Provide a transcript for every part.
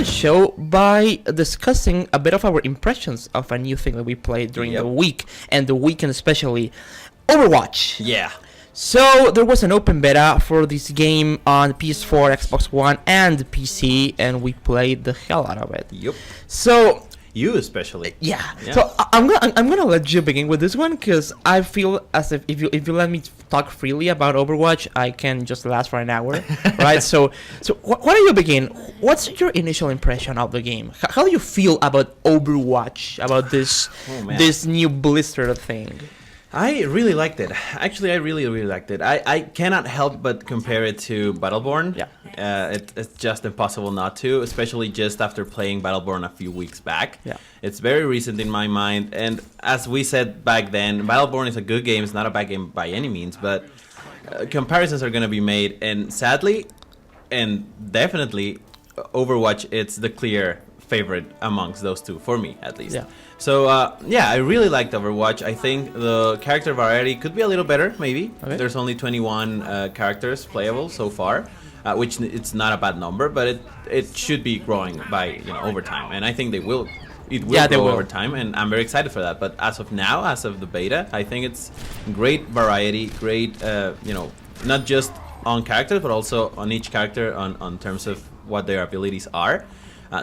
show by discussing a bit of our impressions of a new thing that we played during the week and the weekend especially, Overwatch. Yeah. So there was an open beta for this game on PS4, Xbox One, and PC, and we played the hell out of it. Yep. So you especially. Yeah. So I'm gonna let you begin with this one because I feel as if you let me talk freely about Overwatch, I can just last for an hour, right? So why don't you begin? What's your initial impression of the game? How do you feel about Overwatch? About this this new Blizzard thing? I really liked it. Actually, I really liked it. I cannot help but compare it to Battleborn. Yeah. It's just impossible not to, especially just after playing Battleborn a few weeks back. Yeah. It's very recent in my mind, and as we said back then, Battleborn is a good game. It's not a bad game by any means, but comparisons are going to be made, and sadly, and definitely, Overwatch, it's the clear favorite amongst those two, for me at least. Yeah. So I really liked Overwatch. I think the character variety could be a little better, maybe. Okay. There's only 21 characters playable so far, which it's not a bad number, but it should be growing by over time, and I think it will grow over time, and I'm very excited for that. But as of now, as of the beta, I think it's great variety, great not just on characters, but also on each character on terms of what their abilities are.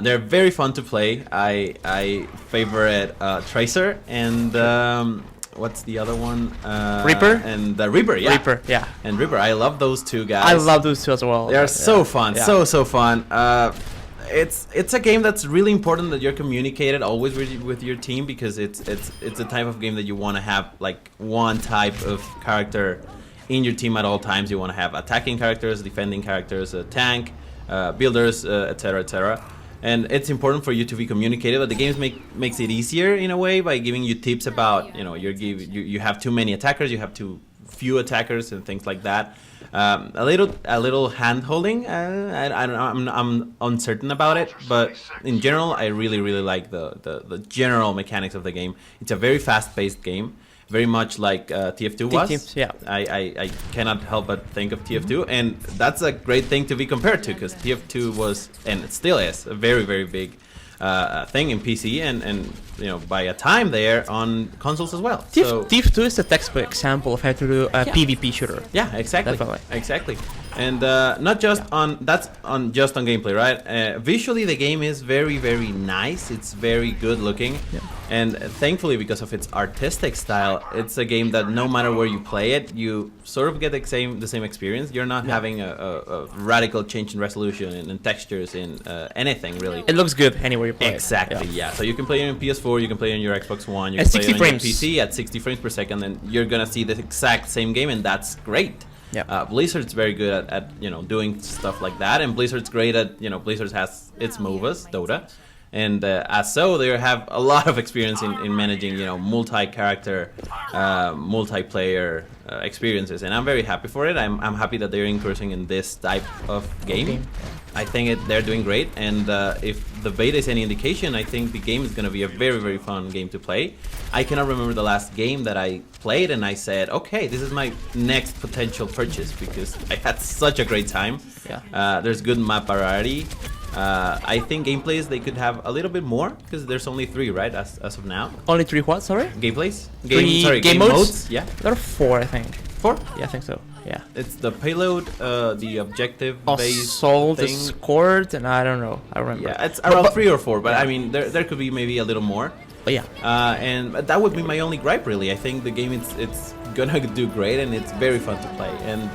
They're very fun to play. I favorite Tracer and what's the other one? Reaper? And Reaper, yeah. Reaper, yeah. And Reaper, I love those two guys. I love those two as well. They are so fun, so fun. It's a game that's really important that you're communicated always with your team, because it's a type of game that you want to have like one type of character in your team at all times. You want to have attacking characters, defending characters, a tank, builders, etc., etc. And it's important for you to be communicated, but the games makes it easier in a way by giving you tips about you have too many attackers, you have too few attackers, and things like that. A little hand holding. I'm uncertain about it, but in general, I really like the general mechanics of the game. It's a very fast-paced game. Very much like TF2 was. Yeah. I cannot help but think of TF2, and that's a great thing to be compared to, because TF2 was, and it still is, a very big thing in PC, and by a time there on consoles as well. TF2 is a textbook example of how to do a PvP shooter. Yeah, exactly. Definitely. Exactly. And not just on gameplay, right? Visually, the game is very nice. It's very good looking, and thankfully, because of its artistic style, it's a game that no matter where you play it, you sort of get the same experience. You're not having a radical change in resolution and textures in anything really. It looks good anywhere you play it. Exactly. Yeah. So you can play it on PS4, you can play it on your Xbox One, you at can play 60 it on frames. your PC at 60 frames per second, and you're gonna see the exact same game, and that's great. Yeah. Blizzard's very good at doing stuff like that, and Blizzard's great at Blizzard has its MOBAs, Dota, and as so they have a lot of experience in managing multi-character, multiplayer experiences, and I'm very happy for it. I'm happy that they're increasing in this type of game. I think they're doing great, and if the beta is any indication, I think the game is going to be a very fun game to play. I cannot remember the last game that I played and I said, okay, this is my next potential purchase, because I had such a great time. Yeah. There's good map variety. I think gameplays, they could have a little bit more, because there's only 3, right, as of now. Only 3 what, sorry? Gameplays? Game modes? Yeah. There are 4, I think. 4? Yeah, I think so. Yeah. It's the payload, the objective-based Assault, thing. Escort, and I don't know. I remember. Yeah, it's around 3 or 4, but I mean, there could be maybe a little more. But yeah. And that would be my only gripe, really. I think the game, it's gonna do great, and it's very fun to play, and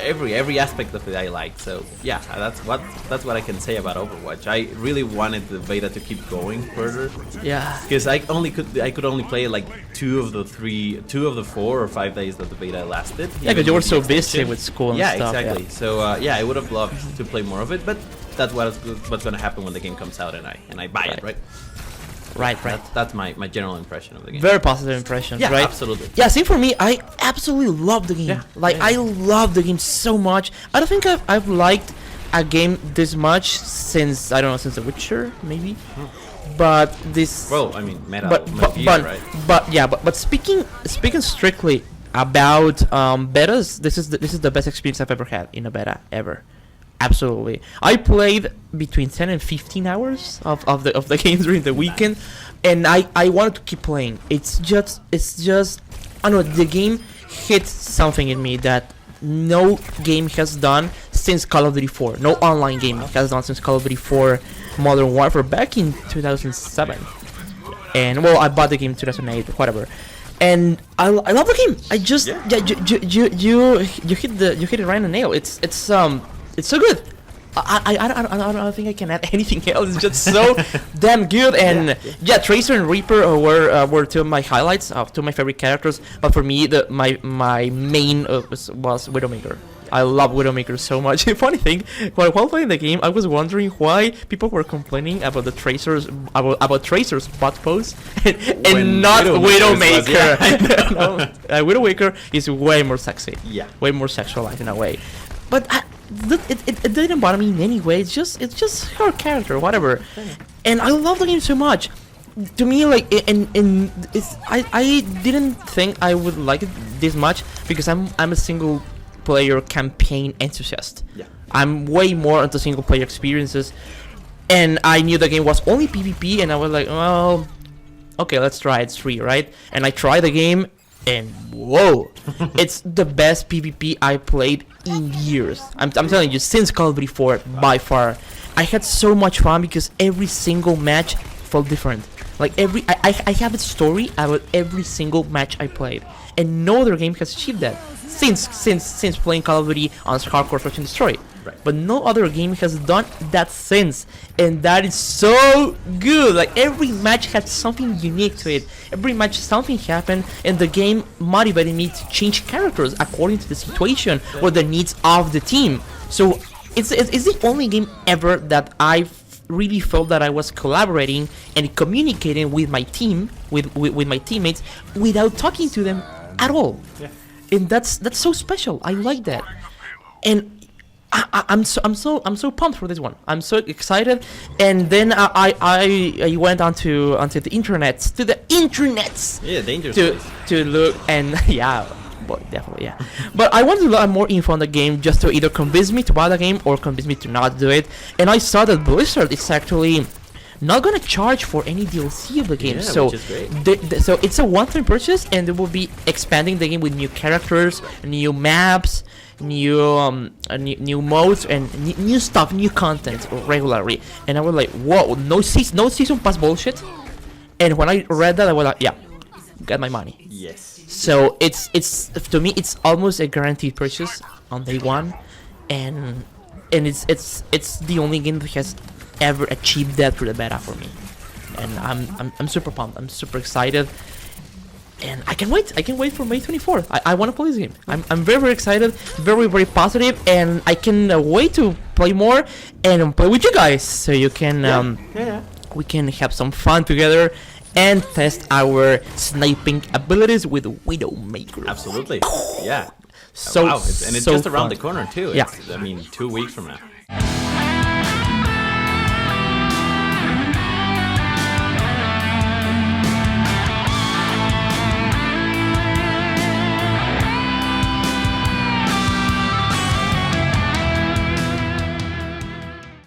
every aspect of it I like. So yeah, that's what I can say about Overwatch. I really wanted the beta to keep going further. Yeah. Because I could only play like 2 of the 4 or 5 days that the beta lasted. Yeah, because you were so busy with school and stuff. Yeah, exactly. So I would have loved to play more of it, but that's what's gonna happen when the game comes out and I buy it, right? Right. That's my general impression of the game. Very positive impression, yeah, right? Absolutely. Yeah, same for me. I absolutely love the game. Yeah, I love the game so much. I don't think I've liked a game this much since The Witcher, maybe. But this. Well, I mean, Metal Gear, right? But speaking strictly about betas, this is the best experience I've ever had in a beta ever. Absolutely. I played between 10 and 15 hours of the game during the weekend, and I wanted to keep playing. It's just I don't know, the game hits something in me that no game has done since Call of Duty 4. No online game has done since Call of Duty 4 Modern Warfare back in 2007. And well, I bought the game in 2008, whatever. And I love the game. I just you hit it right on the nail. It's so good. I don't think I can add anything else. It's just so damn good. And yeah, Tracer and Reaper were two of my highlights, two of my favorite characters. But for me, my main was Widowmaker. I love Widowmaker so much. Funny thing, while playing the game, I was wondering why people were complaining about the Tracer's butt pose and not Widowmaker. Widowmaker is way more sexy. Yeah, way more sexualized in a way. But it didn't bother me in any way. It's just her character, whatever. And I love the game so much. To me, like, I didn't think I would like it this much because I'm a single player campaign enthusiast. Yeah. I'm way more into single player experiences, and I knew the game was only PvP, and I was like, well, okay, let's try it. It's free, right? And I tried the game, and whoa, it's the best PvP I played in years. I'm telling you, since Call of Duty 4, by far. I had so much fun because every single match felt different. Like I have a story about every single match I played, and no other game has achieved that since playing Call of Duty on Hardcore Search and Destroy. Right. But no other game has done that since, and that is so good. Like every match had something unique to it. Every match something happened, and the game motivated me to change characters according to the situation or the needs of the team. So it's the only game ever that I really felt that I was collaborating and communicating with my team, with my teammates, without talking to them at all. Yeah. And that's so special. I like that. And I'm so pumped for this one. I'm so excited. And then I went onto the internets, Yeah, dangerous. To look, and yeah, but definitely yeah. But I wanted to learn more info on the game just to either convince me to buy the game or convince me to not do it. And I saw that Blizzard is actually not gonna charge for any DLC of the game, so which is great. So it's a one-time purchase, and they will be expanding the game with new characters, new maps, new modes, and new stuff, new content regularly. And I was like, whoa, no season pass bullshit. And when I read that, I was like, yeah, get my money. Yes. So it's to me it's almost a guaranteed purchase on day one, and it's the only game that has ever achieved that through the beta for me, and I'm super pumped. I'm super excited, and I can wait for May 24th. I want to play this game. I'm very, very excited, very, very positive, and I can wait to play more and play with you guys, so you can we can have some fun together and test our sniping abilities with Widowmaker. Absolutely. Yeah. So wow. It's just around the corner too. Yeah. I mean, 2 weeks from now.